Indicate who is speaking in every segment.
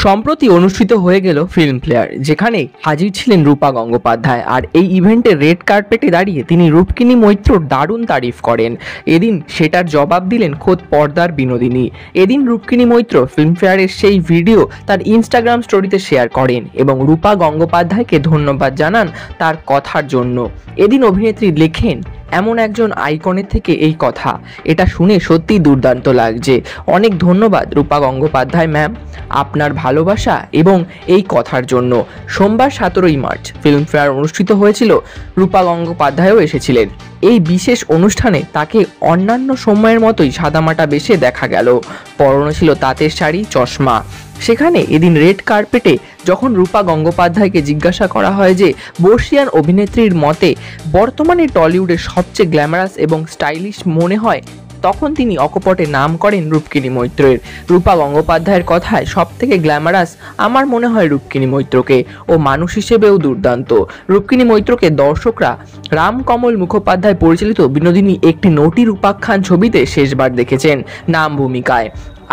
Speaker 1: সম্প্রতি অনুষ্ঠিত হয়ে গেল ফিল্মফেয়ার, যেখানে হাজির ছিলেন রূপা গঙ্গোপাধ্যায়। আর এই ইভেন্টে রেড কার্পেটে দাঁড়িয়ে তিনি রূপকিনী মৈত্রর দারুণ তারিফ করেন। এদিন সেটার জবাব দিলেন খোদ পর্দার বিনোদিনী। এদিন রূপকিনী মৈত্র ফিল্মফেয়ারের সেই ভিডিও তার ইনস্টাগ্রাম স্টোরিতে শেয়ার করেন এবং রূপা গঙ্গোপাধ্যায়কে ধন্যবাদ জানান তার কথার জন্য। এদিন অভিনেত্রী লেখেন, এমন একজন আইকনের থেকে এই কথা, এটা শুনে সত্যিই দুর্দান্ত লাগছে। অনেক ধন্যবাদ রূপা গঙ্গোপাধ্যায় ম্যাম, আপনার ভালোবাসা এবং এই কথার জন্য। সোমবার 17ই মার্চ ফিল্মফেয়ার অনুষ্ঠিত হয়েছিল। রূপা গঙ্গোপাধ্যায়ও এসেছিলেন। এই বিশেষ অনুষ্ঠানে তাকে অন্যান্য সময়ের মতোই সাদামাটা বেশে দেখা গেল। পরনে ছিল তাঁতের শাড়ি, চশমা। সেখানে এদিন রেড কার্পেটে যখন রূপা গঙ্গোপাধ্যায়কে জিজ্ঞাসা করা হয় যে বর্ষিয়ান অভিনেত্রীর মতে বর্তমানে টলিউডের সবচেয়ে গ্ল্যামারাস এবং স্টাইলিশ মনে হয়, তখন তিনি অকপটে নাম করেন রূপকিনী মৈত্রের। রূপা গঙ্গোপাধ্যায়ের কথায় সবথেকে গ্ল্যামারাস আমার মনে হয় রূপকিনী মৈত্রকে, ও মানুষ হিসেবেও দুর্দান্ত। রূপকিনী মৈত্রকে দর্শকরা রামকমল মুখোপাধ্যায় পরিচালিত বিনোদিনী একটি নটির উপাখ্যান ছবিতে শেষবার দেখেছেন নাম ভূমিকায়।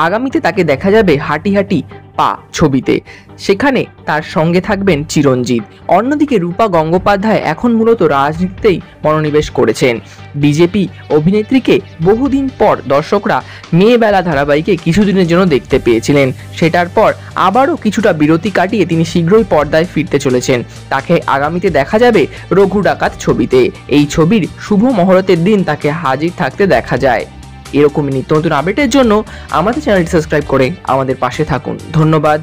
Speaker 1: আগামীতে তাকে দেখা যাবে হাঁটি হাঁটি পা ছবিতে, সেখানে তার সঙ্গে থাকবেন চিরঞ্জিত। অন্যদিকে রূপা গঙ্গোপাধ্যায় এখন মূলত রাজনীতিতেই মনোনিবেশ করেছেন। বিজেপি অভিনেত্রীকে বহুদিন পর দর্শকরা মেয়েবেলা ধারাবাহিকে কিছুদিনের জন্য দেখতে পেয়েছিলেন। সেটার পর আবারও কিছুটা বিরতি কাটিয়ে তিনি শীঘ্রই পর্দায় ফিরতে চলেছেন। তাকে আগামীতে দেখা যাবে রঘু ডাকাত ছবিতে। এই ছবির শুভ মুহূর্তের দিন তাকে হাজির থাকতে দেখা যায়। এরকমই নিত্য নতুন আপডেটের জন্য আমাদের চ্যানেলটি সাবস্ক্রাইব করে আমাদের পাশে থাকুন। ধন্যবাদ।